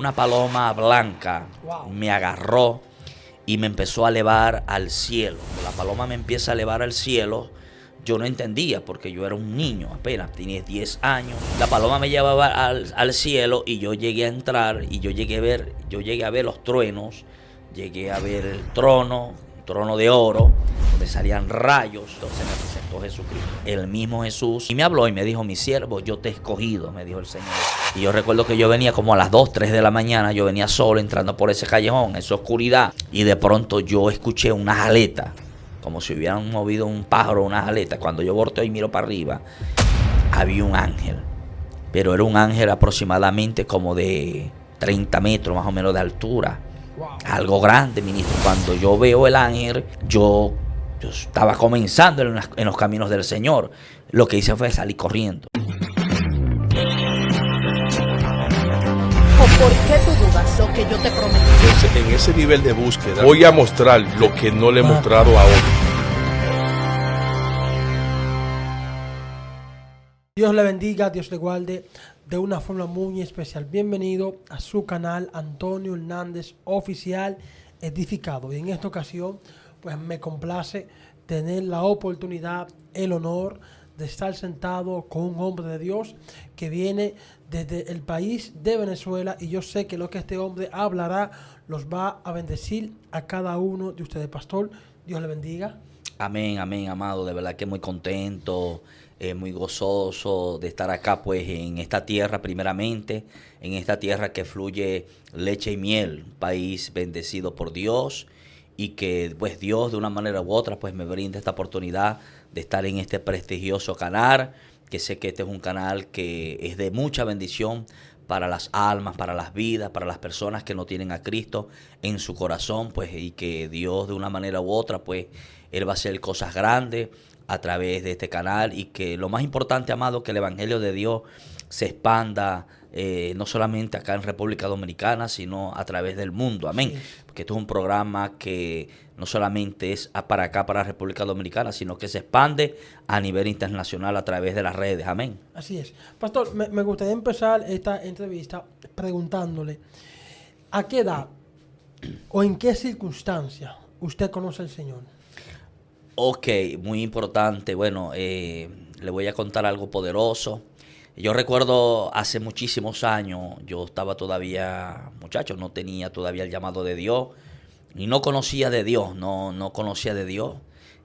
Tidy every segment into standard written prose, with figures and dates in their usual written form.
una paloma blanca me agarró y me empezó a elevar al cielo. La paloma me empieza a elevar al cielo. Yo no entendía porque yo era un niño, apenas tenía 10 años. La paloma me llevaba al cielo y yo llegué a entrar y yo llegué a ver los truenos, llegué a ver el trono, un trono de oro, donde salían rayos. Entonces me presentó Jesucristo, el mismo Jesús, y me habló y me dijo: mi siervo, yo te he escogido, me dijo el Señor. Y yo recuerdo que yo venía como a las 2, 3 de la mañana, yo venía solo entrando por ese callejón, esa oscuridad, y de pronto yo escuché unas aletas, como si hubieran movido un pájaro, unas aletas. Cuando yo volteo y miro para arriba, había un ángel, pero era un ángel aproximadamente como de 30 metros más o menos de altura. Wow. Algo grande, ministro. Cuando yo veo el ángel, yo estaba comenzando en los caminos del Señor. Lo que hice fue salir corriendo. ¿Por qué tú dudas lo que yo te prometí? En ese nivel de búsqueda voy a mostrar lo que no le he mostrado a otros. Dios le bendiga, Dios le guarde de una forma muy especial. Bienvenido a su canal Antonio Hernández Oficial Edificado. Y en esta ocasión, pues me complace tener la oportunidad, el honor de estar sentado con un hombre de Dios que viene desde el país de Venezuela, y yo sé que lo que este hombre hablará los va a bendecir a cada uno de ustedes. Pastor, Dios le bendiga. Amén, amén, amado. De verdad que muy contento, muy gozoso de estar acá, pues, en esta tierra, primeramente, en esta tierra que fluye leche y miel, un país bendecido por Dios, y que, pues, Dios de una manera u otra, pues, me brinda esta oportunidad de estar en este prestigioso canal, que sé que este es un canal que es de mucha bendición para las almas, para las vidas, para las personas que no tienen a Cristo en su corazón, pues, y que Dios de una manera u otra, pues, Él va a hacer cosas grandes a través de este canal, y que lo más importante, amado, que el Evangelio de Dios se expanda, no solamente acá en República Dominicana, sino a través del mundo. Amén. Sí. Porque esto es un programa que no solamente es para acá, para República Dominicana, sino que se expande a nivel internacional a través de las redes. Amén. Así es. Pastor, me gustaría empezar esta entrevista preguntándole: ¿a qué edad o en qué circunstancia usted conoce al Señor? Ok, muy importante. Bueno, le voy a contar algo poderoso. Yo recuerdo hace muchísimos años, yo estaba todavía muchacho, no tenía todavía el llamado de Dios, y no conocía de Dios, no conocía de Dios.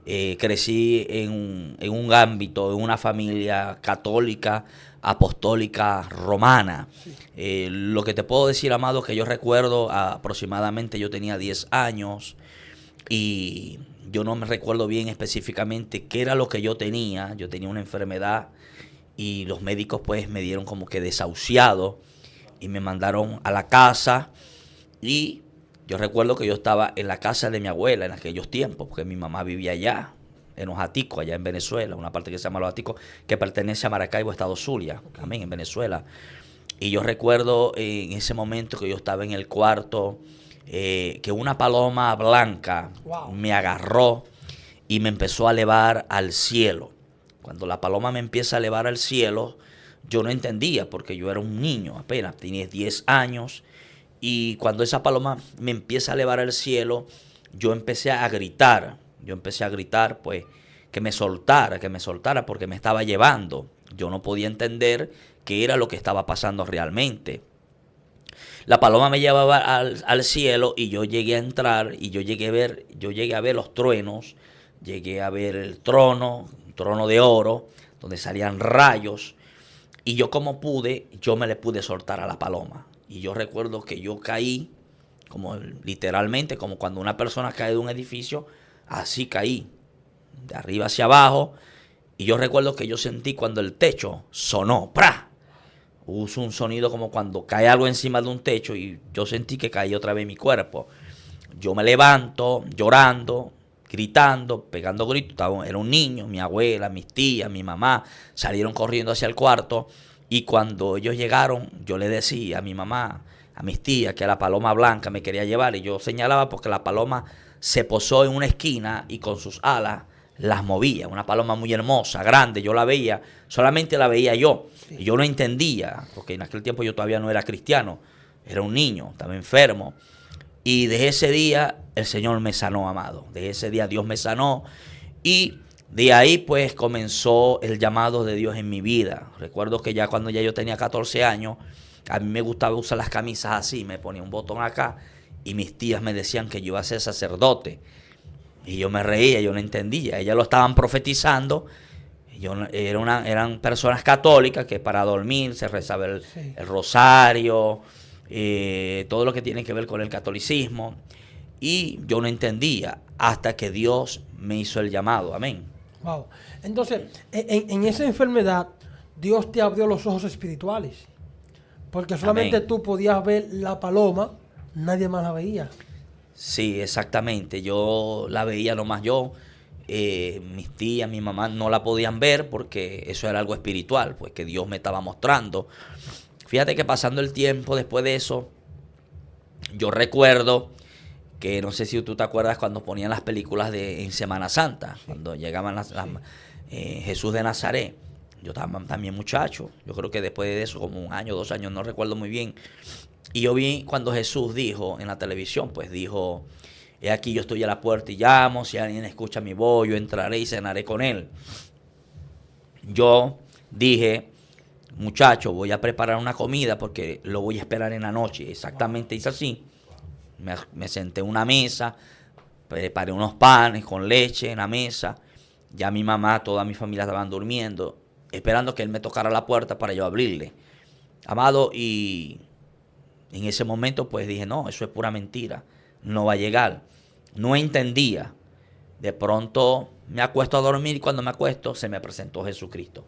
Crecí en un ámbito, en una familia católica, apostólica, romana. Lo que te puedo decir, amado, es que yo recuerdo aproximadamente, yo tenía 10 años, y yo no me recuerdo bien específicamente qué era lo que yo tenía. Yo tenía una enfermedad y los médicos, pues, me dieron como que desahuciado y me mandaron a la casa. Y yo recuerdo que yo estaba en la casa de mi abuela en aquellos tiempos, porque mi mamá vivía allá, en Los Aticos, allá en Venezuela, una parte que se llama Los Aticos, que pertenece a Maracaibo, estado Zulia, también en Venezuela. Y yo recuerdo en ese momento que yo estaba en el cuarto, que una paloma blanca me agarró y me empezó a elevar al cielo. Cuando la paloma me empieza a elevar al cielo, yo no entendía porque yo era un niño, apenas tenía 10 años. Y cuando esa paloma me empieza a elevar al cielo, yo empecé a gritar. Pues, que me soltara porque me estaba llevando. Yo no podía entender qué era lo que estaba pasando realmente. La paloma me llevaba al cielo y yo llegué a entrar y yo llegué a ver los truenos, llegué a ver el trono, un trono de oro, donde salían rayos, y yo como pude, yo me le pude soltar a la paloma. Y yo recuerdo que yo caí, como literalmente, como cuando una persona cae de un edificio, así caí, de arriba hacia abajo, y yo recuerdo que yo sentí cuando el techo sonó, ¡pra! Hubo un sonido como cuando cae algo encima de un techo, y yo sentí que caí otra vez mi cuerpo. Yo me levanto llorando, gritando, pegando gritos. Era un niño, mi abuela, mis tías, mi mamá salieron corriendo hacia el cuarto, y cuando ellos llegaron, yo le decía a mi mamá, a mis tías, que la paloma blanca me quería llevar, y yo señalaba porque la paloma se posó en una esquina y con sus alas las movía. Una paloma muy hermosa, grande, yo la veía, solamente la veía yo. Sí. Y yo no entendía, porque en aquel tiempo yo todavía no era cristiano. era un niño, estaba enfermo. Y desde ese día el Señor me sanó, amado. Desde ese día Dios me sanó. Y de ahí pues comenzó el llamado de Dios en mi vida. Recuerdo que ya cuando ya yo tenía 14 años, a mí me gustaba usar las camisas así. Me ponía un botón acá y mis tías me decían que yo iba a ser sacerdote. Y yo me reía, yo no entendía. Ellas lo estaban profetizando. Eran personas católicas que para dormir se rezaba el rosario, todo lo que tiene que ver con el catolicismo. Y yo no entendía hasta que Dios me hizo el llamado. Amén. Wow. Entonces, en esa enfermedad, Dios te abrió los ojos espirituales. Porque solamente Amén. tú podías ver la paloma, nadie más la veía. Sí, exactamente. Yo la veía nomás yo. Mis tías, mi mamá no la podían ver porque eso era algo espiritual, pues que Dios me estaba mostrando. Fíjate que pasando el tiempo después de eso, yo recuerdo que no sé si tú te acuerdas cuando ponían las películas en Semana Santa, cuando llegaban Jesús de Nazaret. Yo estaba también muchacho, yo creo que después de eso, como 1 año, 2 años, no recuerdo muy bien. Y yo vi cuando Jesús dijo en la televisión, pues dijo: he aquí yo estoy a la puerta y llamo, si alguien escucha mi voz, yo entraré y cenaré con él. Yo dije: muchacho, voy a preparar una comida porque lo voy a esperar en la noche. Exactamente hice así. Me senté en una mesa, preparé unos panes con leche en la mesa. Ya mi mamá, toda mi familia estaban durmiendo, esperando que él me tocara la puerta para yo abrirle. Amado, y en ese momento pues dije: no, eso es pura mentira, no va a llegar. No entendía. De pronto me acuesto a dormir y cuando me acuesto se me presentó Jesucristo.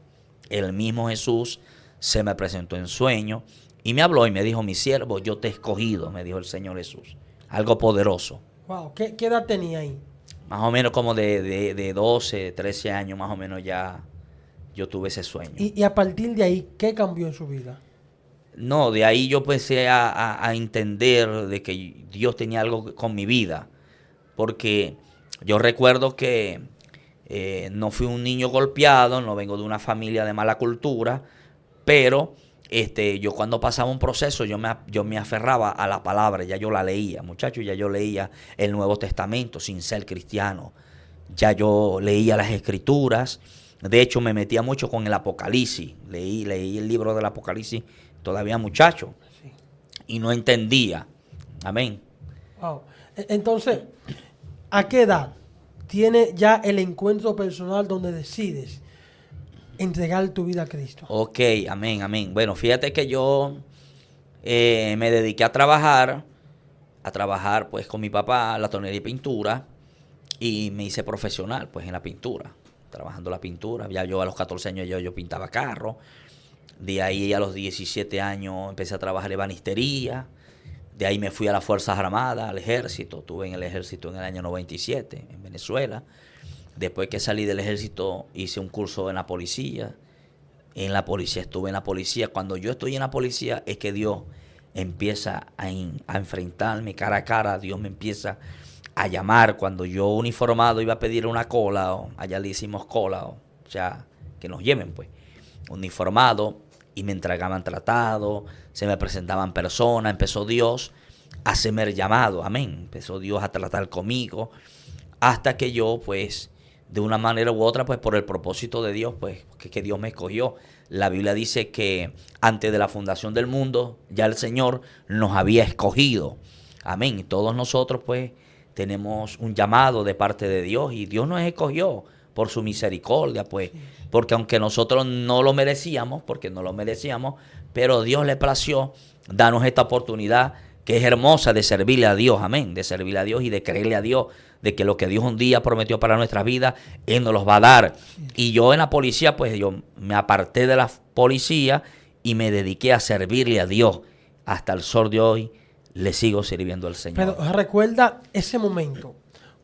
El mismo Jesús se me presentó en sueño y me habló y me dijo: mi siervo, yo te he escogido, me dijo el Señor Jesús. Algo poderoso. Wow. ¿Qué edad tenía ahí? Más o menos como de 12, 13 años más o menos ya yo tuve ese sueño. Y a partir de ahí, ¿qué cambió en su vida? No, de ahí yo empecé a entender de que Dios tenía algo con mi vida. Porque yo recuerdo que no fui un niño golpeado, no vengo de una familia de mala cultura, pero yo cuando pasaba un proceso yo me aferraba a la palabra, ya yo la leía, muchachos, ya yo leía el Nuevo Testamento sin ser cristiano, ya yo leía las Escrituras, de hecho me metía mucho con el Apocalipsis, leí el libro del Apocalipsis todavía muchacho y no entendía, amén. Wow. Entonces, ¿a qué edad tiene ya el encuentro personal donde decides entregar tu vida a Cristo? Ok, amén, amén. Bueno, fíjate que yo me dediqué a trabajar pues con mi papá, la tonería y pintura, y me hice profesional pues en la pintura, trabajando la pintura. Ya yo a los 14 años yo pintaba carros, de ahí a los 17 años empecé a trabajar en ebanistería, de ahí me fui a las Fuerzas Armadas, al ejército, estuve en el ejército en el año 97 en Venezuela. Después que salí del ejército hice un curso en la policía. Estuve en la policía. Cuando yo estoy en la policía es que Dios empieza a enfrentarme cara a cara. Dios me empieza a llamar. Cuando yo uniformado iba a pedir una cola, allá le hicimos cola, o sea, que nos lleven pues. Uniformado, y me entregaban tratado, se me presentaban personas, empezó Dios a hacerme el llamado, amén. Empezó Dios a tratar conmigo, hasta que yo pues de una manera u otra, pues por el propósito de Dios, pues que Dios me escogió. La Biblia dice que antes de la fundación del mundo, ya el Señor nos había escogido. Amén. Y todos nosotros, pues, tenemos un llamado de parte de Dios y Dios nos escogió por su misericordia, pues, porque aunque nosotros no lo merecíamos, pero Dios le plació darnos esta oportunidad que es hermosa de servirle a Dios, amén, de servirle a Dios y de creerle a Dios, de que lo que Dios un día prometió para nuestra vida, Él nos los va a dar. Y yo en la policía, pues yo me aparté de la policía y me dediqué a servirle a Dios. Hasta el sol de hoy le sigo sirviendo al Señor. Pero recuerda ese momento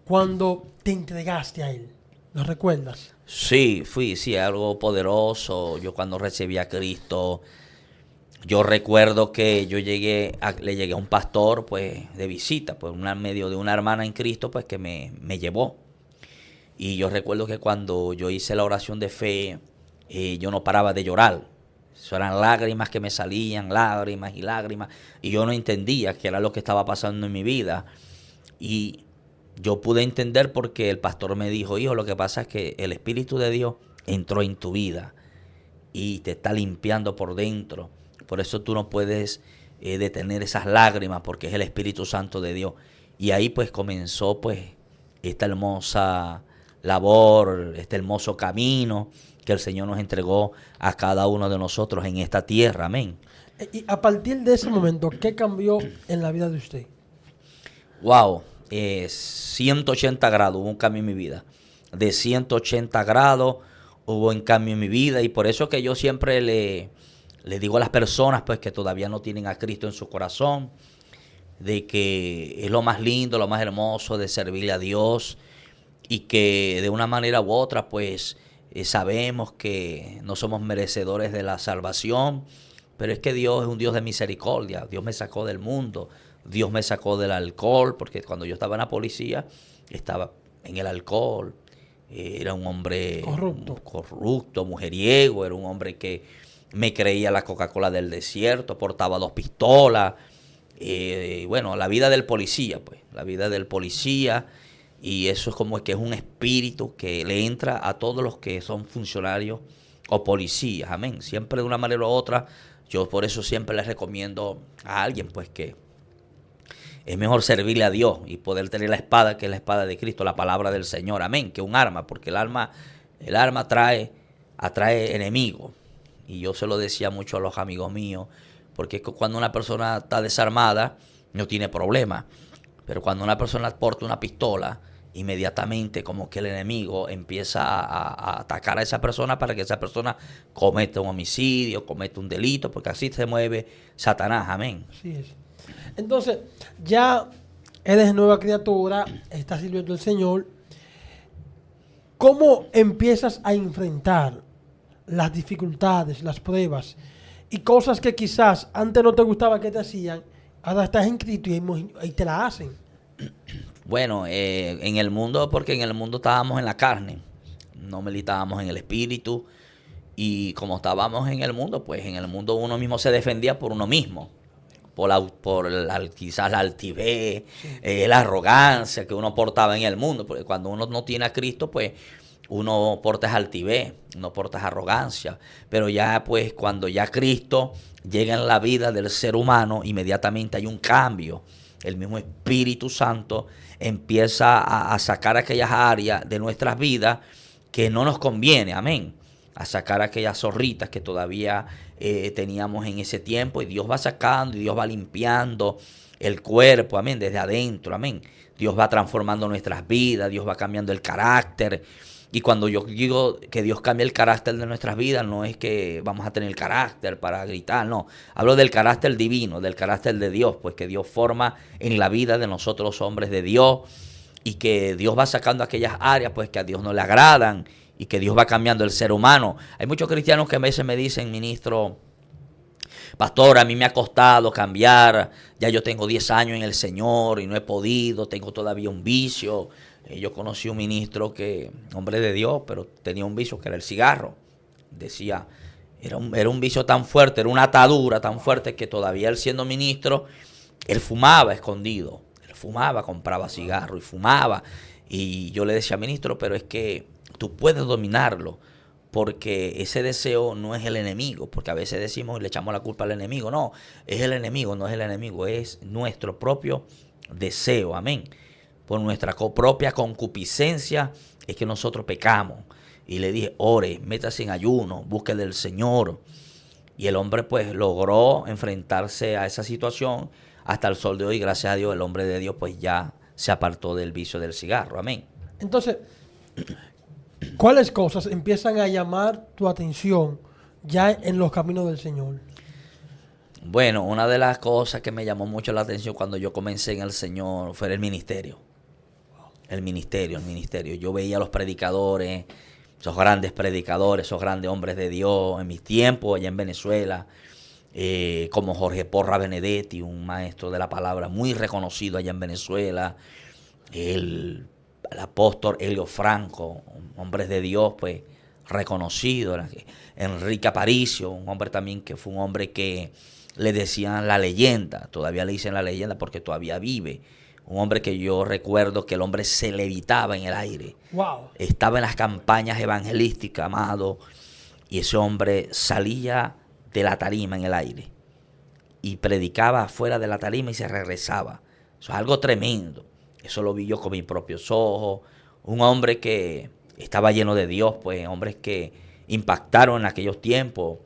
cuando te entregaste a Él. ¿Lo recuerdas? Sí, algo poderoso. Yo cuando recibí a Cristo, yo recuerdo que le llegué a un pastor pues de visita, pues medio de una hermana en Cristo pues que me llevó. Y yo recuerdo que cuando yo hice la oración de fe, yo no paraba de llorar. Eso eran lágrimas que me salían, lágrimas y lágrimas. Y yo no entendía qué era lo que estaba pasando en mi vida. Y yo pude entender porque el pastor me dijo, hijo, lo que pasa es que el Espíritu de Dios entró en tu vida y te está limpiando por dentro. Por eso tú no puedes detener esas lágrimas, porque es el Espíritu Santo de Dios. Y ahí pues comenzó pues esta hermosa labor, este hermoso camino que el Señor nos entregó a cada uno de nosotros en esta tierra. Amén. Y a partir de ese momento, ¿qué cambió en la vida de usted? Wow, 180 grados, hubo un cambio en mi vida. De 180 grados hubo un cambio en mi vida, y por eso que yo siempre le digo a las personas pues que todavía no tienen a Cristo en su corazón, de que es lo más lindo, lo más hermoso de servirle a Dios, y que de una manera u otra pues sabemos que no somos merecedores de la salvación, pero es que Dios es un Dios de misericordia. Dios me sacó del mundo, Dios me sacó del alcohol, porque cuando yo estaba en la policía estaba en el alcohol. Era un hombre corrupto, mujeriego, era un hombre que me creía la Coca-Cola del desierto, portaba 2 pistolas. Bueno, la vida del policía, pues, la vida del policía, y eso es como que es un espíritu que le entra a todos los que son funcionarios o policías, amén. Siempre de una manera u otra, yo por eso siempre les recomiendo a alguien, pues, que es mejor servirle a Dios y poder tener la espada, que es la espada de Cristo, la palabra del Señor, amén, que un arma, porque el arma atrae enemigos. Y yo se lo decía mucho a los amigos míos, porque cuando una persona está desarmada no tiene problema, pero cuando una persona porta una pistola, inmediatamente como que el enemigo empieza a atacar a esa persona para que esa persona cometa un homicidio, cometa un delito, porque así se mueve Satanás, amén. Así es. Entonces, ya eres nueva criatura, estás sirviendo al Señor. ¿Cómo empiezas a enfrentar las dificultades, las pruebas y cosas que quizás antes no te gustaba que te hacían, ahora estás inscrito y te la hacen? Bueno, en el mundo, porque en el mundo estábamos en la carne, no militábamos en el espíritu, y como estábamos en el mundo, pues en el mundo uno mismo se defendía por uno mismo, quizás la altivez, la arrogancia que uno portaba en el mundo, porque cuando uno no tiene a Cristo, pues uno porta altivez, uno porta arrogancia, pero ya pues cuando ya Cristo llega en la vida del ser humano, inmediatamente hay un cambio. El mismo Espíritu Santo empieza a sacar aquellas áreas de nuestras vidas que no nos conviene, amén. A sacar aquellas zorritas que todavía teníamos en ese tiempo, y Dios va sacando y Dios va limpiando el cuerpo, amén, desde adentro, amén. Dios va transformando nuestras vidas, Dios va cambiando el carácter. Y cuando yo digo que Dios cambia el carácter de nuestras vidas, no es que vamos a tener carácter para gritar, no. Hablo del carácter divino, del carácter de Dios, pues que Dios forma en la vida de nosotros los hombres de Dios, y que Dios va sacando aquellas áreas pues que a Dios no le agradan, y que Dios va cambiando el ser humano. Hay muchos cristianos que a veces me dicen, ministro, pastor, a mí me ha costado cambiar, ya yo tengo 10 años en el Señor y no he podido, tengo todavía un vicio. Yo conocí un ministro que, hombre de Dios, pero tenía un vicio que era el cigarro. Decía, era un vicio tan fuerte, era una atadura tan fuerte que todavía él siendo ministro, él fumaba escondido. Él fumaba, compraba cigarro y fumaba. Y yo le decía, ministro, pero es que tú puedes dominarlo, porque ese deseo no es el enemigo, porque a veces decimos y le echamos la culpa al enemigo. No, es el enemigo, no es el enemigo, es nuestro propio deseo, amén. Por nuestra propia concupiscencia es que nosotros pecamos. Y le dije, ore, métase en ayuno, busque del Señor. Y el hombre pues logró enfrentarse a esa situación hasta el sol de hoy. Gracias a Dios, el hombre de Dios pues ya se apartó del vicio del cigarro. Amén. Entonces, ¿cuáles cosas empiezan a llamar tu atención ya en los caminos del Señor? Bueno, una de las cosas que me llamó mucho la atención cuando yo comencé en el Señor fue el ministerio. El ministerio. Yo veía a los predicadores, esos grandes predicadores, esos grandes hombres de Dios en mi tiempo allá en Venezuela, como Jorge Porra Benedetti, un maestro de la palabra muy reconocido allá en Venezuela, el apóstol Helio Franco, hombres de Dios pues reconocido. Enrique Aparicio, un hombre también que fue un hombre que le decían la leyenda, todavía le dicen la leyenda porque todavía vive. Un hombre que yo recuerdo que el hombre se levitaba en el aire. Wow. Estaba en las campañas evangelísticas, amado, y ese hombre salía de la tarima en el aire y predicaba afuera de la tarima y se regresaba. Eso es algo tremendo. Eso lo vi yo con mis propios ojos. Un hombre que estaba lleno de Dios, pues hombres que impactaron en aquellos tiempos,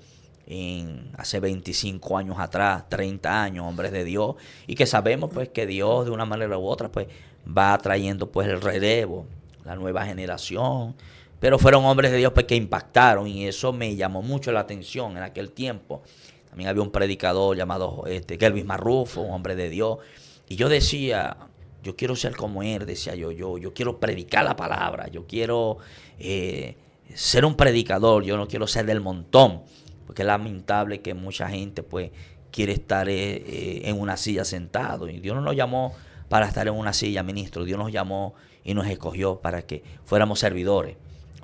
hace 25 años atrás, 30 años, hombres de Dios, y que sabemos pues que Dios de una manera u otra pues va trayendo pues el relevo, la nueva generación, pero fueron hombres de Dios pues que impactaron, y eso me llamó mucho la atención en aquel tiempo. También había un predicador llamado Kelvis Marrufo, un hombre de Dios, y yo decía, yo quiero ser como él, decía yo quiero predicar la palabra, yo quiero ser un predicador, yo no quiero ser del montón, porque es lamentable que mucha gente pues quiere estar en una silla sentado, y Dios no nos llamó para estar en una silla, ministro. Dios nos llamó y nos escogió para que fuéramos servidores,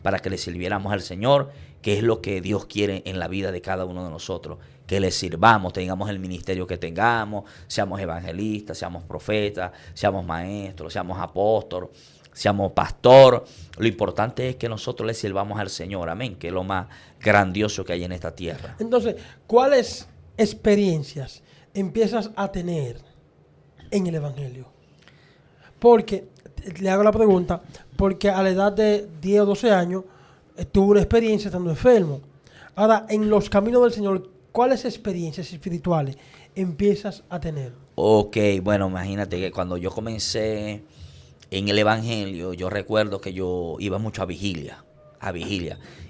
para que le sirviéramos al Señor, que es lo que Dios quiere en la vida de cada uno de nosotros, que le sirvamos, tengamos el ministerio que tengamos, seamos evangelistas, seamos profetas, seamos maestros, seamos apóstoles, seamos pastor. Lo importante es que nosotros le sirvamos al Señor, amén, que es lo más grandioso que hay en esta tierra. Entonces, ¿cuáles experiencias empiezas a tener en el Evangelio? Porque, le hago la pregunta, porque a la edad de 10 o 12 años tuve una experiencia estando enfermo. Ahora, en los caminos del Señor, ¿cuáles experiencias espirituales empiezas a tener? Ok, bueno, imagínate que cuando yo comencé en el Evangelio, yo recuerdo que yo iba mucho a vigilia.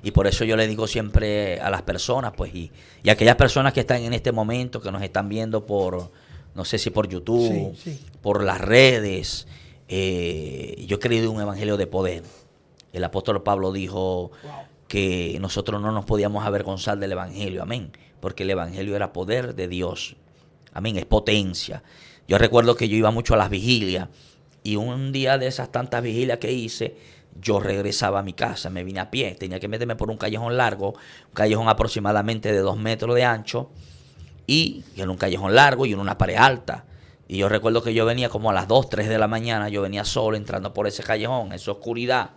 Y por eso yo le digo siempre a las personas, pues, y a aquellas personas que están en este momento, que nos están viendo por, no sé si por YouTube, Sí. por las redes, yo he creído un evangelio de poder. El apóstol Pablo dijo que nosotros no nos podíamos avergonzar del evangelio, amén, porque el evangelio era poder de Dios, amén, es potencia. Yo recuerdo que yo iba mucho a las vigilias, y un día de esas tantas vigilias que hice, yo regresaba a mi casa, me vine a pie, tenía que meterme por un callejón largo, un callejón aproximadamente de 2 metros de ancho, y en un callejón largo y en una pared alta. Y yo recuerdo que yo venía como a las 2, 3 de la mañana, yo venía solo entrando por ese callejón, esa oscuridad,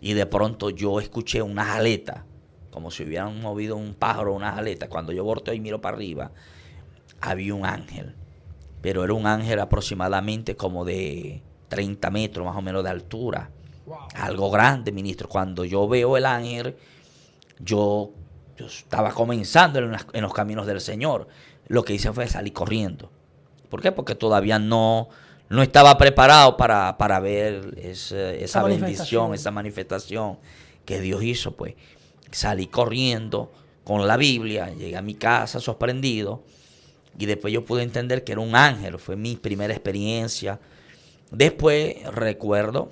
y de pronto yo escuché unas aletas, como si hubieran movido un pájaro, unas aletas. Cuando yo volteo y miro para arriba, había un ángel, pero era un ángel aproximadamente como de 30 metros más o menos de altura. Wow. Algo grande, ministro. Cuando yo veo el ángel, yo estaba comenzando en los caminos del Señor. Lo que hice fue salir corriendo. ¿Por qué? Porque todavía no estaba preparado para ver esa bendición, esa manifestación que Dios hizo. Pues salí corriendo con la Biblia, llegué a mi casa sorprendido, y después yo pude entender que era un ángel. Fue mi primera experiencia. Después recuerdo,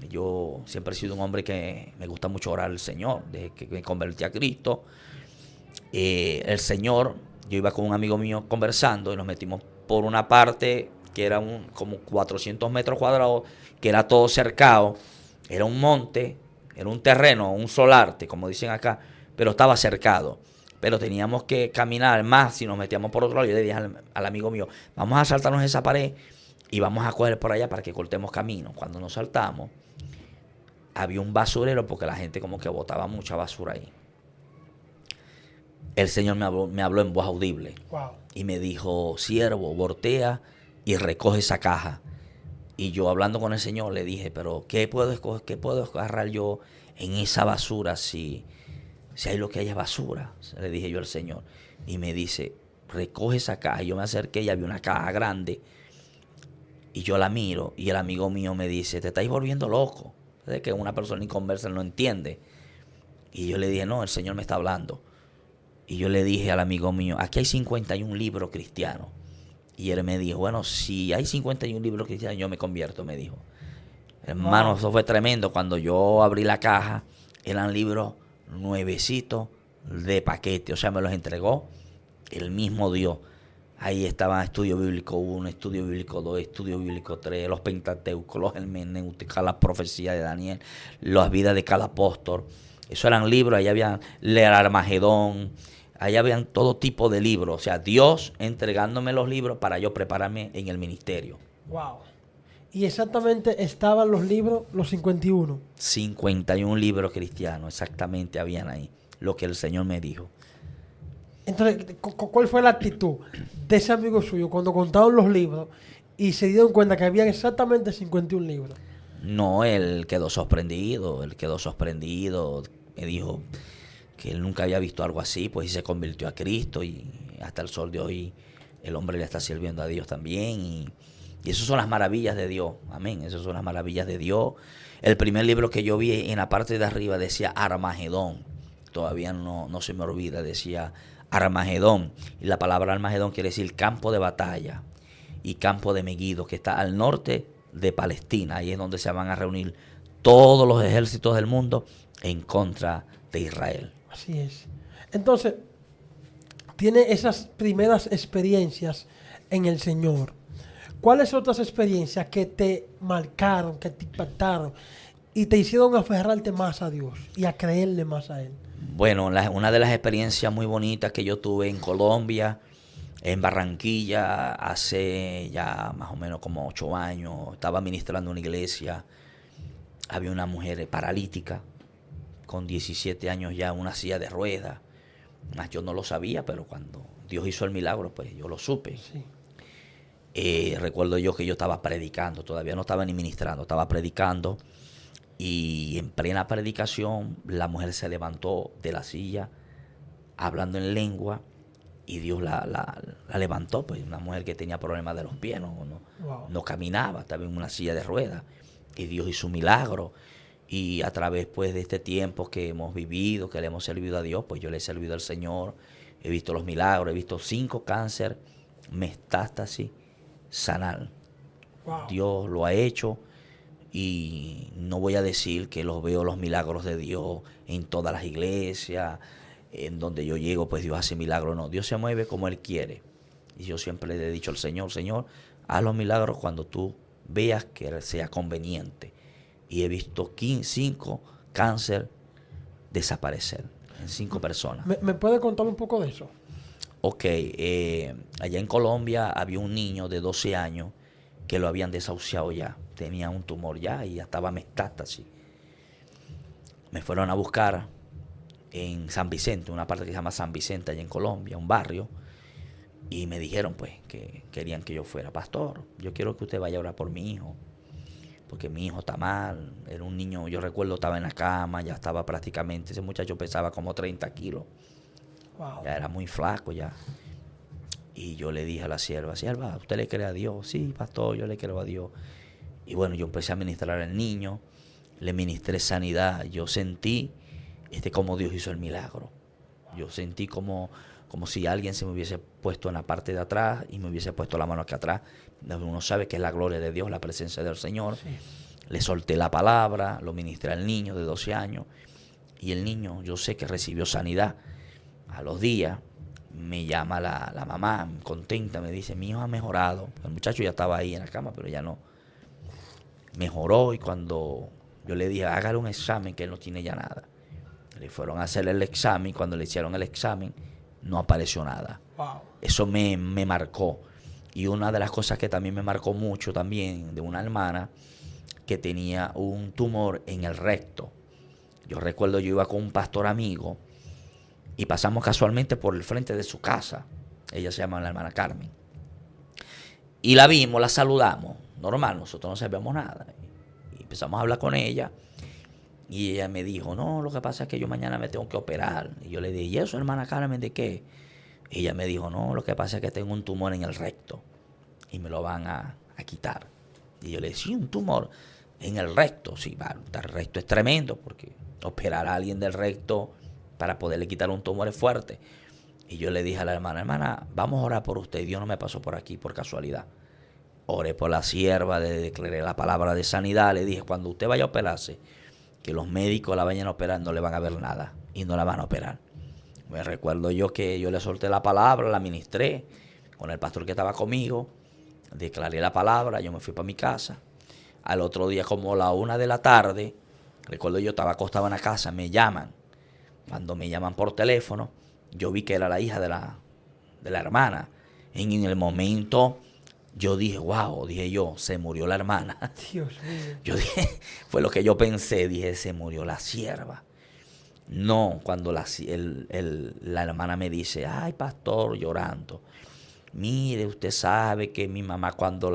yo siempre he sido un hombre que me gusta mucho orar al Señor, desde que me convertí a Cristo. El Señor, yo iba con un amigo mío conversando y nos metimos por una parte que era como 400 metros cuadrados, que era todo cercado, era un monte, era un terreno, un solarte, como dicen acá, pero estaba cercado. Pero teníamos que caminar más si nos metíamos por otro lado. Yo le dije al amigo mío, vamos a saltarnos esa pared y vamos a coger por allá para que cortemos camino. Cuando nos saltamos, había un basurero porque la gente como que botaba mucha basura ahí. El Señor me habló en voz audible. Wow. Y me dijo, siervo, voltea y recoge esa caja. Y yo hablando con el Señor le dije, pero ¿qué puedo escoger, qué puedo agarrar yo en esa basura si hay lo que hay es basura? Le dije yo al Señor. Y me dice, recoge esa caja. Y yo me acerqué y había una caja grande. Y yo la miro y el amigo mío me dice, te estáis volviendo loco. Es que una persona inconversa no entiende. Y yo le dije, no, el Señor me está hablando. Y yo le dije al amigo mío, aquí hay 51 libros cristianos. Y él me dijo, bueno, si hay 51 libros cristianos, yo me convierto, me dijo. Hermano, wow. Eso fue tremendo. Cuando yo abrí la caja, eran libros nuevecitos de paquete. O sea, me los entregó el mismo Dios. Ahí estaban Estudio Bíblico 1, Estudio Bíblico 2, Estudio Bíblico 3, los Pentateucos, los hermenéuticos, las profecías de Daniel, las vidas de cada apóstol. Eso eran libros, ahí habían el Armagedón, ahí habían todo tipo de libros. O sea, Dios entregándome los libros para yo prepararme en el ministerio. Wow. Y exactamente estaban los libros, los 51. 51 libros cristianos, exactamente habían ahí, lo que el Señor me dijo. Entonces, ¿cuál fue la actitud de ese amigo suyo cuando contaron los libros y se dieron cuenta que habían exactamente 51 libros? No, él quedó sorprendido, me dijo que él nunca había visto algo así, pues y se convirtió a Cristo y hasta el sol de hoy el hombre le está sirviendo a Dios también y esas son las maravillas de Dios, amén, esas son las maravillas de Dios. El primer libro que yo vi en la parte de arriba decía Armagedón, todavía no se me olvida, decía Armagedón, y la palabra Armagedón quiere decir campo de batalla y campo de Megiddo, que está al norte de Palestina, ahí es donde se van a reunir todos los ejércitos del mundo en contra de Israel. Así es. Entonces, tiene esas primeras experiencias en el Señor. ¿Cuáles otras experiencias que te marcaron, que te impactaron y te hicieron aferrarte más a Dios y a creerle más a Él? Bueno, una de las experiencias muy bonitas que yo tuve en Colombia, en Barranquilla, hace ya más o menos como 8 años, estaba ministrando en una iglesia, había una mujer paralítica, con 17 años ya, una silla de ruedas. Más yo no lo sabía, pero cuando Dios hizo el milagro, pues yo lo supe. Sí. Recuerdo yo que yo estaba predicando, todavía no estaba ni ministrando, estaba predicando. Y en plena predicación, la mujer se levantó de la silla, hablando en lengua, y Dios la levantó. Pues una mujer que tenía problemas de los pies, no caminaba, estaba en una silla de ruedas. Y Dios hizo un milagro. Y a través pues de este tiempo que hemos vivido, que le hemos servido a Dios, pues yo le he servido al Señor, he visto los milagros, he visto 5 cáncer, metástasis, sanar. Wow. Dios lo ha hecho y no voy a decir que los veo los milagros de Dios en todas las iglesias, en donde yo llego pues Dios hace milagros, no, Dios se mueve como Él quiere. Y yo siempre le he dicho al Señor, Señor, haz los milagros cuando tú veas que sea conveniente. Y he visto 5 cáncer desaparecer en 5 personas. ¿Me puede contar un poco de eso? Ok, allá en Colombia había un niño de 12 años que lo habían desahuciado ya. Tenía un tumor ya y ya estaba metástasis. Me fueron a buscar en San Vicente, una parte que se llama San Vicente, allá en Colombia, un barrio. Y me dijeron pues que querían que yo fuera pastor. Yo quiero que usted vaya a orar por mi hijo, porque mi hijo está mal. Era un niño, yo recuerdo, estaba en la cama, ya estaba prácticamente, ese muchacho pesaba como 30 kilos. Wow. Ya era muy flaco ya. Y yo le dije a la sierva, ¿usted le cree a Dios? Sí, pastor, yo le creo a Dios. Y bueno, yo empecé a ministrar al niño, le ministré sanidad. Yo sentí como Dios hizo el milagro. Yo sentí como si alguien se me hubiese puesto en la parte de atrás y me hubiese puesto la mano aquí atrás. Uno sabe que es la gloria de Dios, la presencia del Señor. Sí. Le solté la palabra, lo ministré al niño de 12 años. Y el niño, yo sé que recibió sanidad. A los días me llama la mamá, contenta, me dice, mi hijo ha mejorado. El muchacho ya estaba ahí en la cama, pero ya no. Mejoró y cuando yo le dije, hágale un examen que él no tiene ya nada. Le fueron a hacer el examen y cuando le hicieron el examen no apareció nada. Wow. Eso me marcó. Y una de las cosas que también me marcó mucho también de una hermana que tenía un tumor en el recto. Yo recuerdo yo iba con un pastor amigo y pasamos casualmente por el frente de su casa. Ella se llama la hermana Carmen. Y la vimos, la saludamos. Normal, nosotros no sabíamos nada. Y empezamos a hablar con ella. Y ella me dijo, no, lo que pasa es que yo mañana me tengo que operar. Y yo le dije, ¿y eso, hermana Carmen, de qué? Y ella me dijo, no, lo que pasa es que tengo un tumor en el recto. Y me lo van a quitar. Y yo le dije, sí, un tumor en el recto. Sí, el recto es tremendo porque operar a alguien del recto para poderle quitar un tumor es fuerte. Y yo le dije a la hermana, vamos a orar por usted. Dios no me pasó por aquí por casualidad. Oré por la sierva, le declaré la palabra de sanidad. Le dije, cuando usted vaya a operarse, que los médicos la vayan a operar, no le van a ver nada y no la van a operar. Me recuerdo yo que yo le solté la palabra, la ministré con el pastor que estaba conmigo, declaré la palabra, yo me fui para mi casa. Al otro día, como la 1 de la tarde, Recuerdo yo estaba acostado en la casa, me llaman. Cuando me llaman por teléfono, yo vi que era la hija de la hermana. En el momento yo dije, wow, dije yo, se murió la hermana. Dios mío. Yo dije, fue lo que yo pensé, dije, se murió la sierva. No, cuando la hermana me dice, ay, pastor, llorando. Mire, usted sabe que mi mamá cuando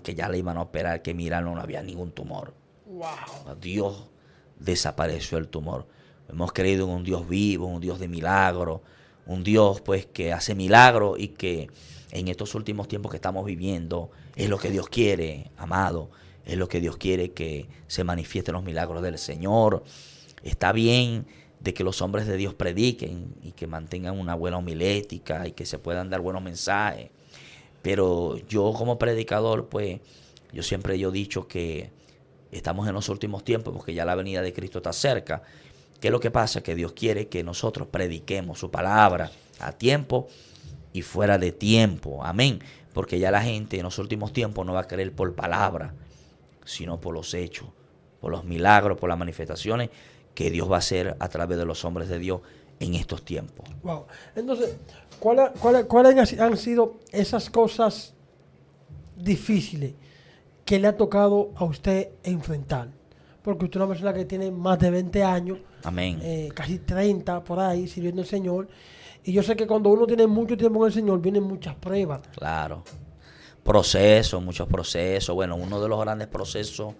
que ya la iban a operar, que mira, no había ningún tumor. Wow. Dios desapareció el tumor. Hemos creído en un Dios vivo, un Dios de milagro, un Dios pues que hace milagros y que en estos últimos tiempos que estamos viviendo es lo que Dios quiere, amado. Es lo que Dios quiere, que se manifiesten los milagros del Señor. Está bien de que los hombres de Dios prediquen y que mantengan una buena homilética y que se puedan dar buenos mensajes. Pero yo como predicador, pues, yo siempre he dicho que estamos en los últimos tiempos porque ya la venida de Cristo está cerca. ¿Qué es lo que pasa? Que Dios quiere que nosotros prediquemos su palabra a tiempo y fuera de tiempo. Amén. Porque ya la gente en los últimos tiempos no va a creer por palabra, sino por los hechos, por los milagros, por las manifestaciones que Dios va a hacer a través de los hombres de Dios en estos tiempos. Wow. Entonces, ¿cuáles han sido esas cosas difíciles que le ha tocado a usted enfrentar? Porque usted es una persona que tiene más de 20 años, Amén. casi 30 por ahí, sirviendo al Señor. Y yo sé que cuando uno tiene mucho tiempo en el Señor, vienen muchas pruebas. Claro. Procesos, muchos procesos. Bueno, uno de los grandes procesos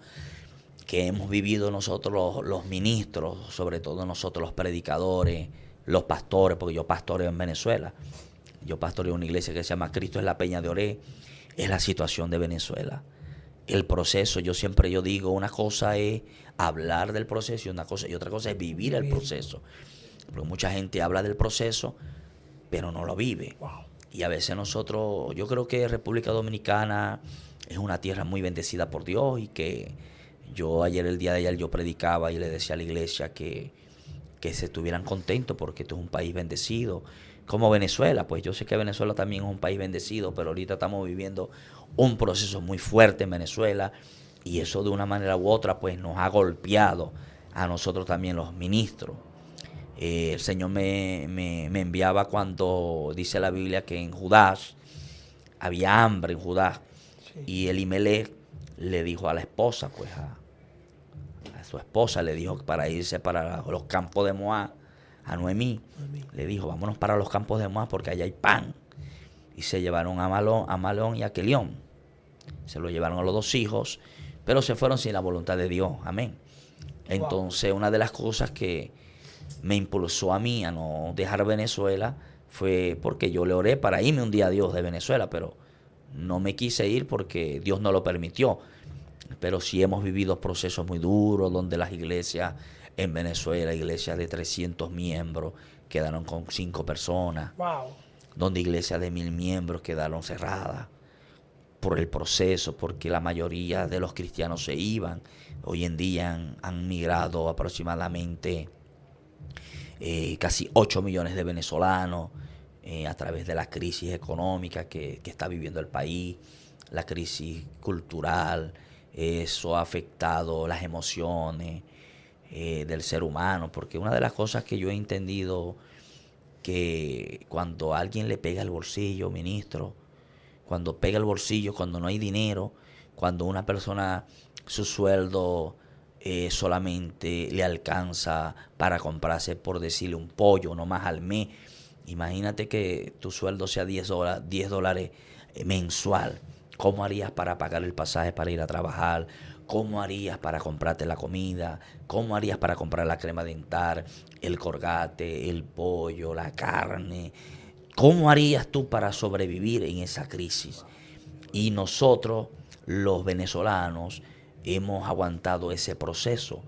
que hemos vivido nosotros los ministros, sobre todo nosotros los predicadores, los pastores, porque yo pastoreo en Venezuela. Yo pastoreo una iglesia que se llama Cristo es la Peña de Oré. Es la situación de Venezuela. El proceso, yo digo, una cosa es hablar del proceso y otra cosa es vivir el proceso. Porque mucha gente habla del proceso, pero no lo vive. Wow. Y a veces nosotros, yo creo que República Dominicana es una tierra muy bendecida por Dios y que el día de ayer yo predicaba y le decía a la iglesia que se estuvieran contentos porque esto es un país bendecido. Como Venezuela, pues yo sé que Venezuela también es un país bendecido, pero ahorita estamos viviendo un proceso muy fuerte en Venezuela y eso de una manera u otra pues nos ha golpeado a nosotros también los ministros. El Señor me enviaba cuando dice la Biblia que en Judá había hambre en Judá. Sí. Y Elimelech le dijo a la esposa, pues a su esposa le dijo para irse para los campos de Moab, a Noemí, le dijo, vámonos para los campos de Moab porque allá hay pan. Y se llevaron a Malón y a Quelión. Se lo llevaron a los dos hijos, pero se fueron sin la voluntad de Dios. Amén. Entonces, una de las cosas que me impulsó a mí a no dejar Venezuela fue porque yo le oré para irme un día a Dios de Venezuela, pero no me quise ir porque Dios no lo permitió. Pero sí hemos vivido procesos muy duros donde las iglesias en Venezuela, iglesias de 300 miembros, quedaron con 5 personas. Wow. Donde iglesias de 1000 miembros quedaron cerradas por el proceso, porque la mayoría de los cristianos se iban. Hoy en día han migrado aproximadamente casi 8 millones de venezolanos a través de la crisis económica que está viviendo el país, la crisis cultural. Eso ha afectado las emociones del ser humano, porque una de las cosas que yo he entendido que cuando alguien le pega el bolsillo, ministro, cuando pega el bolsillo, cuando no hay dinero, cuando una persona su sueldo solamente le alcanza para comprarse, por decirle, un pollo nomás al mes. Imagínate que tu sueldo sea $10 mensual. ¿Cómo harías para pagar el pasaje para ir a trabajar? ¿Cómo harías para comprarte la comida? ¿Cómo harías para comprar la crema dental, el Colgate, el pollo, la carne? ¿Cómo harías tú para sobrevivir en esa crisis? Y nosotros, los venezolanos, hemos aguantado ese proceso.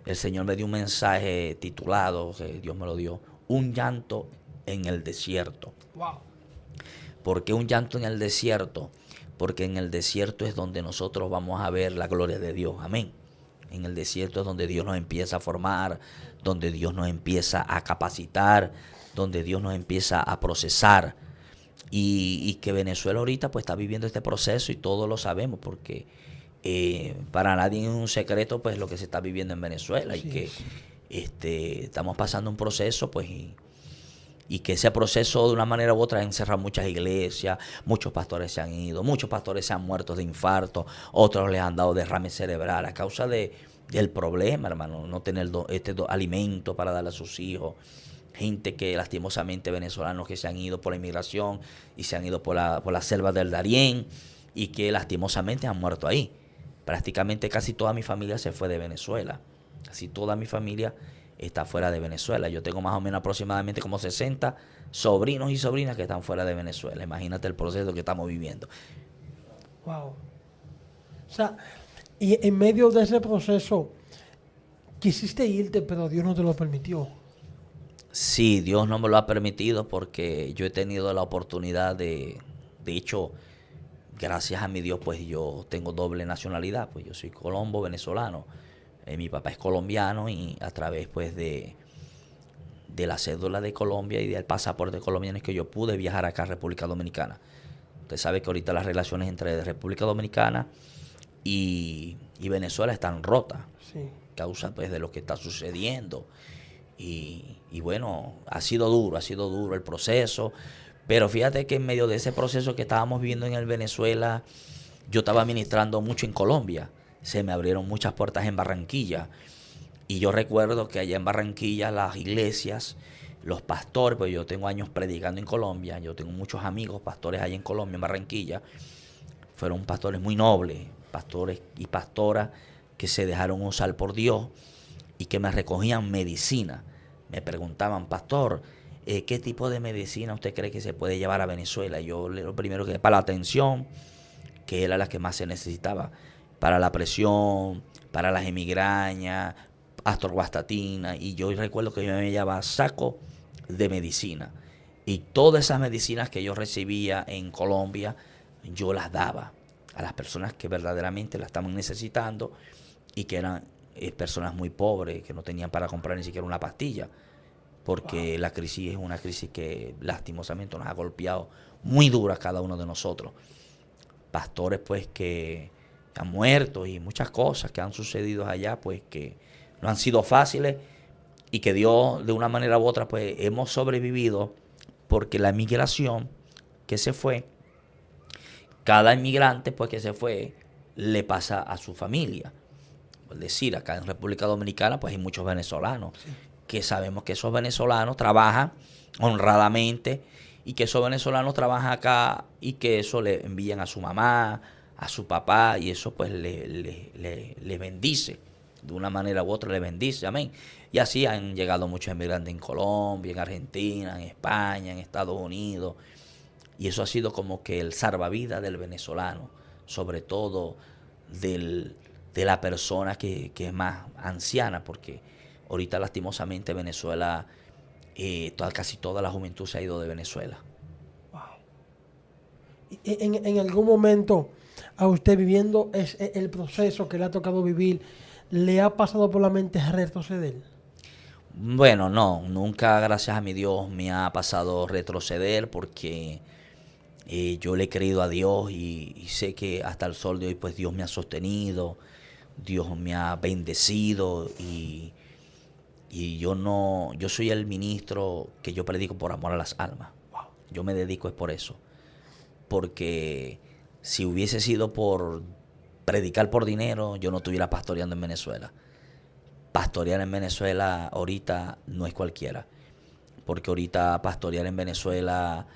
El Señor me dio un mensaje titulado, que Dios me lo dio, un llanto en el desierto. Wow. ¿Por qué un llanto en el desierto? Porque en el desierto es donde nosotros vamos a ver la gloria de Dios. Amén. En el desierto es donde Dios nos empieza a formar, donde Dios nos empieza a capacitar, donde Dios nos empieza a procesar. Y que Venezuela ahorita pues está viviendo este proceso y todos lo sabemos porque Para nadie es un secreto pues lo que se está viviendo en Venezuela y Sí, que sí. estamos pasando un proceso pues y que ese proceso de una manera u otra ha encerrado muchas iglesias, muchos pastores se han ido, muchos pastores se han muerto de infarto, otros les han dado derrame cerebral a causa del problema, hermano, no tener alimento para darle a sus hijos. Gente que lastimosamente venezolanos que se han ido por la inmigración y se han ido por la selva del Darién y que lastimosamente han muerto ahí. Prácticamente casi toda mi familia se fue de Venezuela. Casi toda mi familia está fuera de Venezuela. Yo tengo más o menos aproximadamente como 60 sobrinos y sobrinas que están fuera de Venezuela. Imagínate el proceso que estamos viviendo. Wow. O sea, y en medio de ese proceso, quisiste irte, pero Dios no te lo permitió. Sí, Dios no me lo ha permitido porque yo he tenido la oportunidad de hecho, gracias a mi Dios, pues yo tengo doble nacionalidad, pues yo soy colombo venezolano. Mi papá es colombiano y a través pues de la cédula de Colombia y del pasaporte colombiano es que yo pude viajar acá a República Dominicana. Usted sabe que ahorita las relaciones entre República Dominicana y Venezuela están rotas, Sí. causa pues de lo que está sucediendo. Y bueno, ha sido duro el proceso. Pero fíjate que en medio de ese proceso que estábamos viviendo en el Venezuela, yo estaba ministrando mucho en Colombia. Se me abrieron muchas puertas en Barranquilla. Y yo recuerdo que allá en Barranquilla las iglesias, los pastores, pues yo tengo años predicando en Colombia, yo tengo muchos amigos pastores allá en Colombia, en Barranquilla. Fueron pastores muy nobles, pastores y pastoras que se dejaron usar por Dios y que me recogían medicina. Me preguntaban, pastor, ¿qué tipo de medicina usted cree que se puede llevar a Venezuela? Y yo lo primero que para la atención, que era la que más se necesitaba, para la presión, para las migrañas, atorvastatina, y yo recuerdo que yo me llevaba saco de medicina. Y todas esas medicinas que yo recibía en Colombia, yo las daba a las personas que verdaderamente las estaban necesitando y que eran personas muy pobres, que no tenían para comprar ni siquiera una pastilla, porque la crisis es una crisis que lastimosamente nos ha golpeado muy dura a cada uno de nosotros. Pastores pues que han muerto y muchas cosas que han sucedido allá pues que no han sido fáciles y que Dios de una manera u otra pues hemos sobrevivido porque la migración que se fue, cada inmigrante pues que se fue le pasa a su familia. Es decir, acá en República Dominicana pues hay muchos venezolanos que sabemos que esos venezolanos trabajan honradamente y que esos venezolanos trabajan acá y que eso le envían a su mamá, a su papá y eso pues le bendice. De una manera u otra le bendice, amén. Y así han llegado muchos inmigrantes en Colombia, en Argentina, en España, en Estados Unidos. Y eso ha sido como que el salvavidas del venezolano, sobre todo de la persona que es más anciana, porque ahorita lastimosamente Venezuela, casi toda la juventud se ha ido de Venezuela. En algún momento, a usted viviendo el proceso que le ha tocado vivir, ¿le ha pasado por la mente retroceder? Bueno, no, nunca, gracias a mi Dios, me ha pasado retroceder porque yo le he creído a Dios y sé que hasta el sol de hoy pues Dios me ha sostenido, Dios me ha bendecido y yo soy el ministro que yo predico por amor a las almas. Yo me dedico es por eso. Porque si hubiese sido por predicar por dinero, yo no estuviera pastoreando en Venezuela. Pastorear en Venezuela ahorita no es cualquiera. Porque ahorita pastorear en Venezuela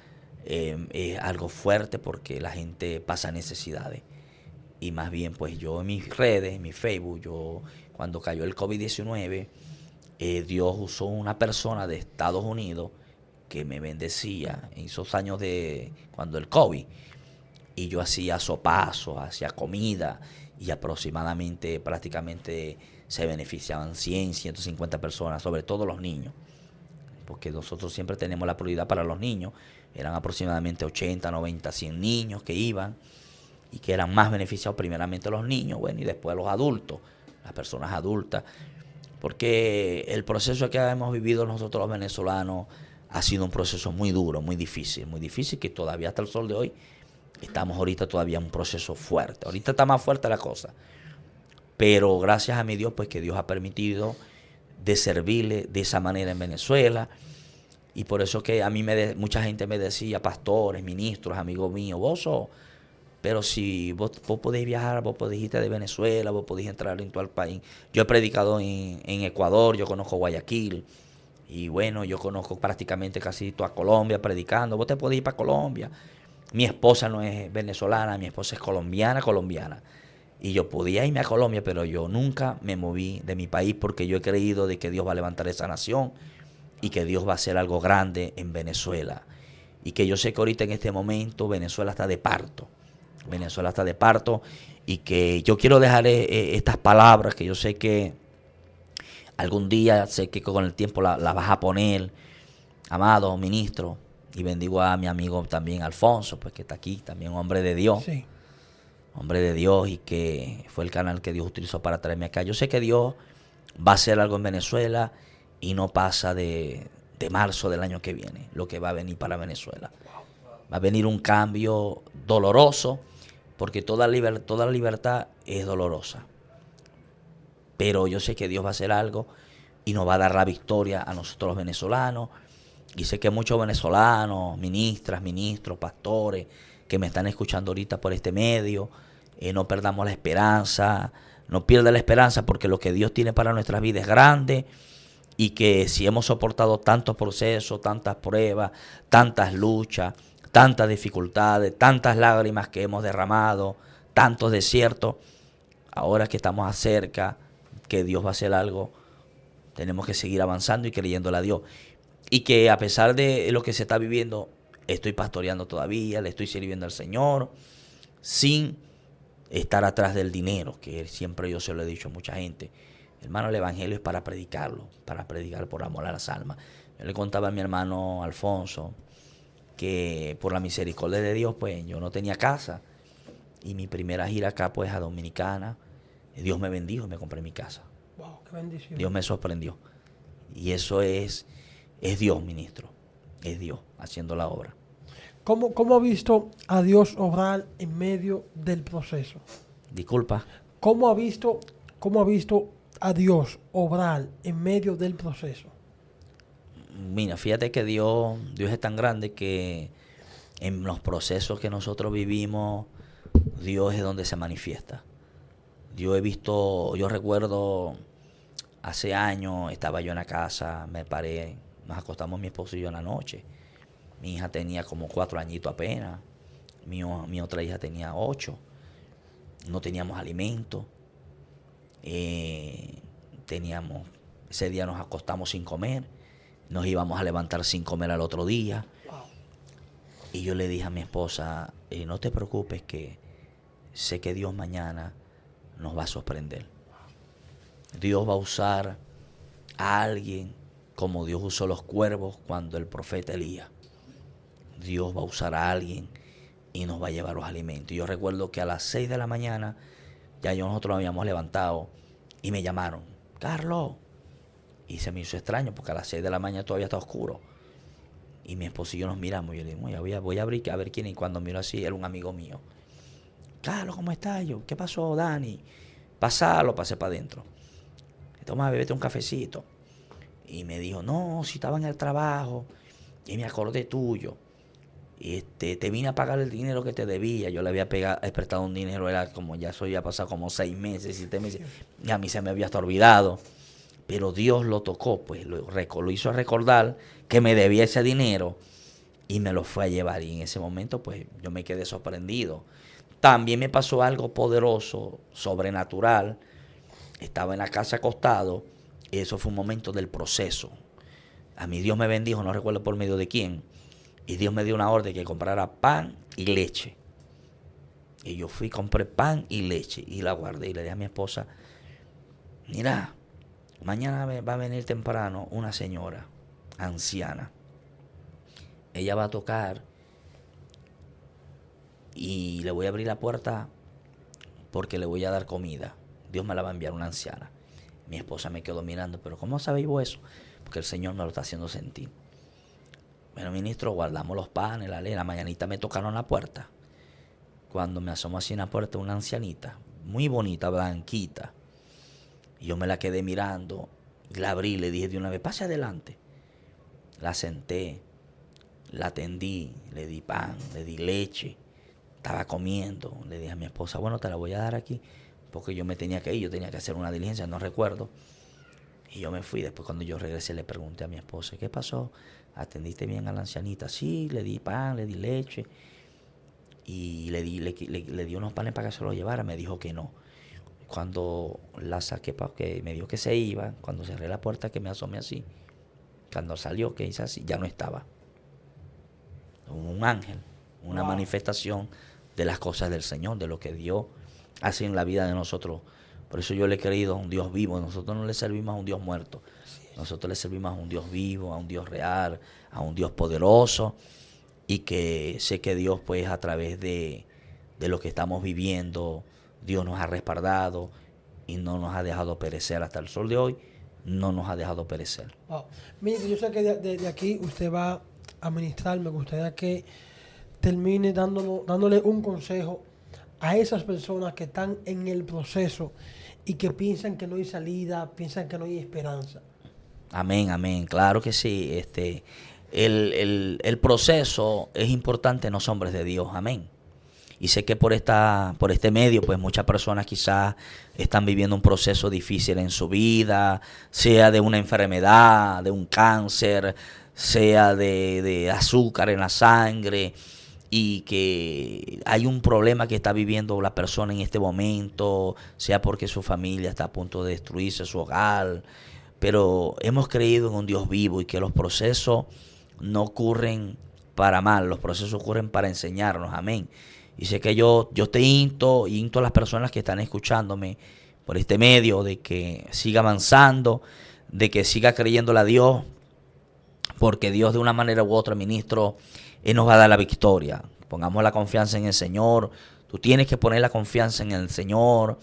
es algo fuerte porque la gente pasa necesidades. Y más bien, pues yo en mis redes, en mi Facebook, yo cuando cayó el COVID-19, Dios usó una persona de Estados Unidos que me bendecía en esos años de cuando el COVID. Y yo hacía sopazos, hacía comida y aproximadamente, prácticamente se beneficiaban 100, 150 personas, sobre todo los niños. Porque nosotros siempre tenemos la prioridad para los niños. Eran aproximadamente 80, 90, 100 niños que iban y que eran más beneficiados primeramente los niños, bueno, y después los adultos, las personas adultas. Porque el proceso que hemos vivido nosotros los venezolanos ha sido un proceso muy duro, muy difícil que todavía hasta el sol de hoy Estamos ahorita todavía en un proceso fuerte. Ahorita está más fuerte la cosa. Pero gracias a mi Dios, pues que Dios ha permitido de servirle de esa manera en Venezuela. Y por eso que a mí mucha gente me decía, pastores, ministros, amigos míos, pero si vos podéis viajar, vos podéis irte de Venezuela, vos podéis entrar en todo el país. Yo he predicado en Ecuador, yo conozco Guayaquil, y bueno, yo conozco prácticamente casi toda Colombia predicando. Vos te podés ir para Colombia. Mi esposa no es venezolana, mi esposa es colombiana. Y yo podía irme a Colombia, pero yo nunca me moví de mi país porque yo he creído de que Dios va a levantar esa nación y que Dios va a hacer algo grande en Venezuela. Y que yo sé que ahorita en este momento Venezuela está de parto. Venezuela está de parto y que yo quiero dejar estas palabras que yo sé que algún día, sé que con el tiempo la vas a poner, amado ministro, y bendigo a mi amigo también Alfonso, pues que está aquí, también un hombre de Dios. Sí. Hombre de Dios y que fue el canal que Dios utilizó para traerme acá. Yo sé que Dios va a hacer algo en Venezuela y no pasa de marzo del año que viene, lo que va a venir para Venezuela. Va a venir un cambio doloroso, porque toda libertad es dolorosa. Pero yo sé que Dios va a hacer algo y nos va a dar la victoria a nosotros los venezolanos. Y sé que muchos venezolanos, ministros, pastores, que me están escuchando ahorita por este medio, no perdamos la esperanza, no pierda la esperanza, porque lo que Dios tiene para nuestras vidas es grande, y que si hemos soportado tantos procesos, tantas pruebas, tantas luchas, tantas dificultades, tantas lágrimas que hemos derramado, tantos desiertos, ahora que estamos acerca, que Dios va a hacer algo, tenemos que seguir avanzando y creyéndole a Dios. Y que a pesar de lo que se está viviendo, estoy pastoreando todavía, le estoy sirviendo al Señor, sin estar atrás del dinero, que siempre yo se lo he dicho a mucha gente. Hermano, el evangelio es para predicarlo, para predicar por amor a las almas. Yo le contaba a mi hermano Alfonso que por la misericordia de Dios, pues yo no tenía casa. Y mi primera gira acá, pues a Dominicana, Dios me bendijo y me compré mi casa. Wow, qué bendición. Dios me sorprendió. Y eso es Dios, ministro. Es Dios haciendo la obra. ¿Cómo ha visto a Dios obrar en medio del proceso? Disculpa. ¿Cómo ha visto a Dios obrar en medio del proceso? Mira, fíjate que Dios es tan grande que en los procesos que nosotros vivimos, Dios es donde se manifiesta. Yo recuerdo hace años, estaba yo en la casa, me paré, nos acostamos mi esposo y yo en la noche. Mi hija tenía como 4 añitos apenas, mi otra hija tenía 8, no teníamos alimento, ese día nos acostamos sin comer, nos íbamos a levantar sin comer al otro día. Y yo le dije a mi esposa, no te preocupes, que sé que Dios mañana nos va a sorprender. Dios va a usar a alguien como Dios usó los cuervos cuando el profeta Elías. Dios va a usar a alguien y nos va a llevar los alimentos. Y yo recuerdo que a las 6 de la mañana ya nosotros nos habíamos levantado y me llamaron, Carlos. Y se me hizo extraño porque a las 6 de la mañana todavía está oscuro. Y mi esposo y yo nos miramos y yo le digo, voy a abrir a ver quién. Y cuando miro así, era un amigo mío. Carlos, ¿cómo estás? Yo, ¿qué pasó, Dani? Pasé para adentro. Toma, bébete un cafecito. Y me dijo, no, si estaba en el trabajo y me acordé tuyo. Te vine a pagar el dinero que te debía. Yo le había prestado un dinero, era como ya eso había pasado como 6 meses, 7 meses. Y a mí se me había hasta olvidado. Pero Dios lo tocó, pues lo hizo recordar que me debía ese dinero y me lo fue a llevar. Y en ese momento, pues yo me quedé sorprendido. También me pasó algo poderoso, sobrenatural. Estaba en la casa acostado y eso fue un momento del proceso. A mí Dios me bendijo, no recuerdo por medio de quién. Y Dios me dio una orden que comprara pan y leche. Y yo fui, compré pan y leche y la guardé. Y le dije a mi esposa, mira, mañana va a venir temprano una señora anciana. Ella va a tocar y le voy a abrir la puerta porque le voy a dar comida. Dios me la va a enviar, una anciana. Mi esposa me quedó mirando, pero ¿cómo sabéis vos eso? Porque el Señor me lo está haciendo sentir. Bueno, ministro, guardamos los panes, la mañanita me tocaron la puerta. cuando me asomó así en la puerta una ancianita, muy bonita, blanquita. Y yo me la quedé mirando, la abrí, le dije de una vez, pase adelante. La senté, la atendí, le di pan, le di leche, estaba comiendo. Le dije a mi esposa, bueno, te la voy a dar aquí, porque yo me tenía que ir, yo tenía que hacer una diligencia, no recuerdo. Y yo me fui. Después cuando yo regresé le pregunté a mi esposa, ¿qué pasó? ¿Atendiste bien a la ancianita? Sí, le di pan, le di leche. Y le di unos panes para que se los llevara. Me dijo que no. Cuando la saqué, que me dijo que se iba, cuando cerré la puerta que me asomé así, cuando salió, que hice así, ya no estaba. Un ángel, una manifestación de las cosas del Señor, de lo que Dios hace en la vida de nosotros. Por eso yo le he creído a un Dios vivo. Nosotros no le servimos a un Dios muerto. Nosotros le servimos a un Dios vivo, a un Dios real, a un Dios poderoso. Y que sé que Dios, pues, a través de lo que estamos viviendo, Dios nos ha respaldado y no nos ha dejado perecer hasta el sol de hoy. No nos ha dejado perecer. Wow. Mire, yo sé que de aquí usted va a ministrar. Me gustaría que termine dándole un consejo a esas personas que están en el proceso y que piensan que no hay salida, piensan que no hay esperanza. Amén, amén. Claro que sí. El proceso es importante en los hombres de Dios. Amén. Y sé que por este medio, pues muchas personas quizás están viviendo un proceso difícil en su vida, sea de una enfermedad, de un cáncer, sea de azúcar en la sangre, y que hay un problema que está viviendo la persona en este momento, sea porque su familia está a punto de destruirse, su hogar. Pero hemos creído en un Dios vivo y que los procesos no ocurren para mal, los procesos ocurren para enseñarnos. Amén. Y sé que yo te insto a las personas que están escuchándome por este medio de que siga avanzando, de que siga creyéndole a Dios, porque Dios de una manera u otra, ministro, Él nos va a dar la victoria. Pongamos la confianza en el Señor. Tú tienes que poner la confianza en el Señor,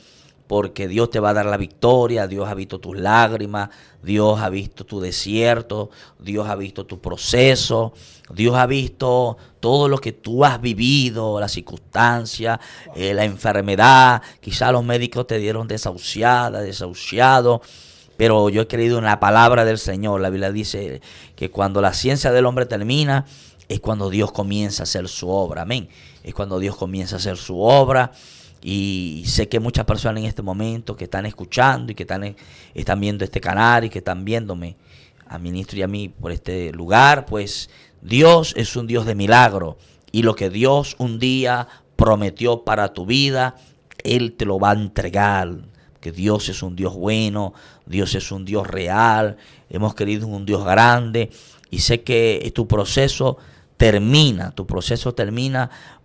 porque Dios te va a dar la victoria. Dios ha visto tus lágrimas, Dios ha visto tu desierto, Dios ha visto tu proceso, Dios ha visto todo lo que tú has vivido, la circunstancia, la enfermedad. Quizás los médicos te dieron desahuciado, pero yo he creído en la palabra del Señor. La Biblia dice que cuando la ciencia del hombre termina, es cuando Dios comienza a hacer su obra. Amén. Es cuando Dios comienza a hacer su obra. Y sé que muchas personas en este momento que están escuchando y que están viendo este canal y que están viéndome a ministro y a mí por este lugar, pues Dios es un Dios de milagro. Y lo que Dios un día prometió para tu vida, Él te lo va a entregar. Que Dios es un Dios bueno, Dios es un Dios real. Hemos creído en un Dios grande. Y sé que tu proceso termina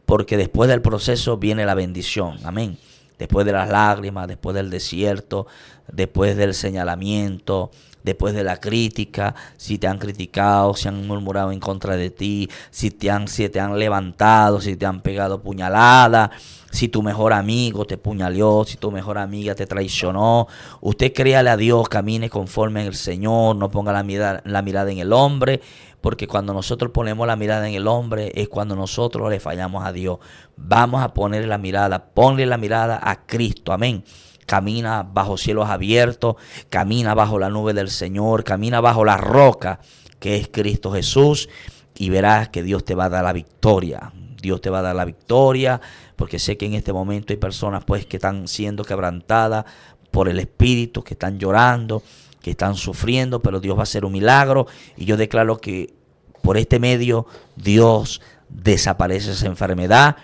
porque después del proceso viene la bendición. Amén. Después de las lágrimas, después del desierto, después del señalamiento, después de la crítica, si te han criticado, si han murmurado en contra de ti, si te han levantado, si te han pegado puñalada, si tu mejor amigo te puñaleó, si tu mejor amiga te traicionó. Usted créale a Dios, camine conforme en el Señor, no ponga la mirada en el hombre, porque cuando nosotros ponemos la mirada en el hombre es cuando nosotros le fallamos a Dios. Vamos a poner la mirada, ponle la mirada a Cristo. Amén. Camina bajo cielos abiertos, camina bajo la nube del Señor, camina bajo la roca que es Cristo Jesús, y verás que Dios te va a dar la victoria. Dios te va a dar la victoria, porque sé que en este momento hay personas pues que están siendo quebrantadas por el Espíritu, que están llorando, que están sufriendo, pero Dios va a hacer un milagro. Y yo declaro que por este medio Dios desaparece esa enfermedad.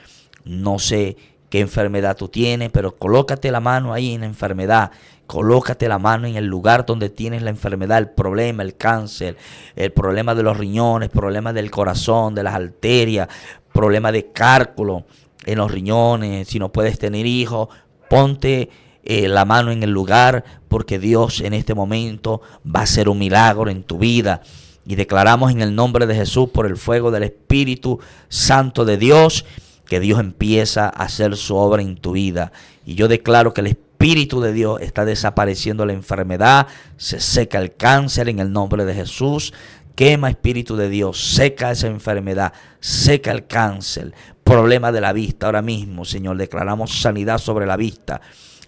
No sé qué enfermedad tú tienes, pero colócate la mano ahí en la enfermedad. Colócate la mano en el lugar donde tienes la enfermedad, el problema, el cáncer, el problema de los riñones, problema del corazón, de las arterias, problema de cálculo en los riñones. Si no puedes tener hijos, ponte la mano en el lugar, porque Dios en este momento va a hacer un milagro en tu vida. Y declaramos en el nombre de Jesús, por el fuego del Espíritu Santo de Dios, que Dios empieza a hacer su obra en tu vida. Y yo declaro que el Espíritu de Dios está desapareciendo la enfermedad, se seca el cáncer en el nombre de Jesús. Quema, Espíritu de Dios, seca esa enfermedad, seca el cáncer. problema de la vista. Ahora mismo, Señor, declaramos sanidad sobre la vista.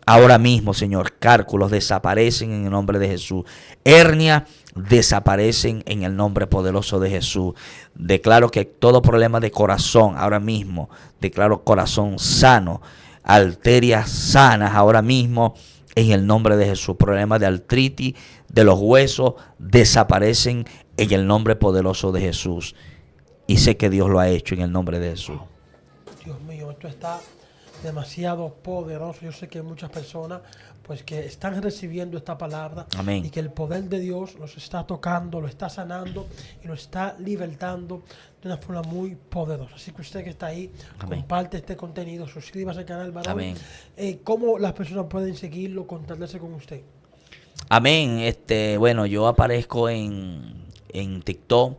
Ahora mismo, Señor, cálculos desaparecen en el nombre de Jesús. Hernia desaparecen en el nombre poderoso de Jesús. Declaro que todo problema de corazón, ahora mismo, declaro corazón sano, arterias sanas, ahora mismo, en el nombre de Jesús. Problemas de artritis, de los huesos, desaparecen en el nombre poderoso de Jesús. Y sé que Dios lo ha hecho en el nombre de Jesús. Dios mío, esto está demasiado poderoso. Yo sé que hay muchas personas pues que están recibiendo esta palabra. Amén. Y que el poder de Dios los está tocando, lo está sanando y lo está libertando de una forma muy poderosa. Así que usted que está ahí, Amén. comparte este contenido, suscríbase al canal, varón. Amén. ¿Cómo las personas pueden seguirlo, contactarse con usted? Amén. Bueno, yo aparezco en TikTok,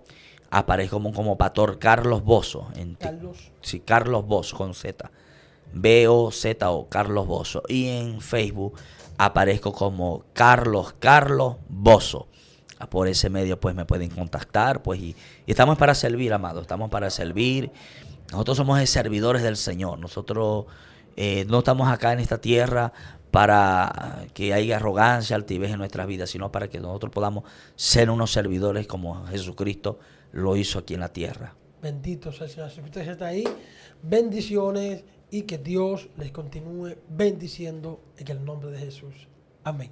aparezco como Pastor Carlos Bozo. Carlos. Sí, Carlos Bozo con Z. B-O-Z-O, Carlos Bozo. Y en Facebook aparezco como Carlos Bozo. Por ese medio pues me pueden contactar pues y estamos para servir, amado. Estamos para servir. Nosotros somos servidores del Señor. Nosotros no estamos acá en esta tierra para que haya arrogancia, altivez en nuestras vidas, sino para que nosotros podamos ser unos servidores como Jesucristo lo hizo aquí en la tierra. Bendito sea el Señor. Si usted está ahí, bendiciones y que Dios les continúe bendiciendo en el nombre de Jesús. Amén.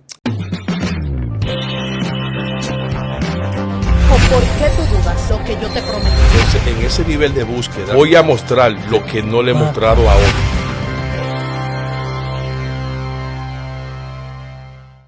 ¿O por qué tú dudas lo que yo te prometí? En ese nivel de búsqueda voy a mostrar lo que no le he mostrado a otros.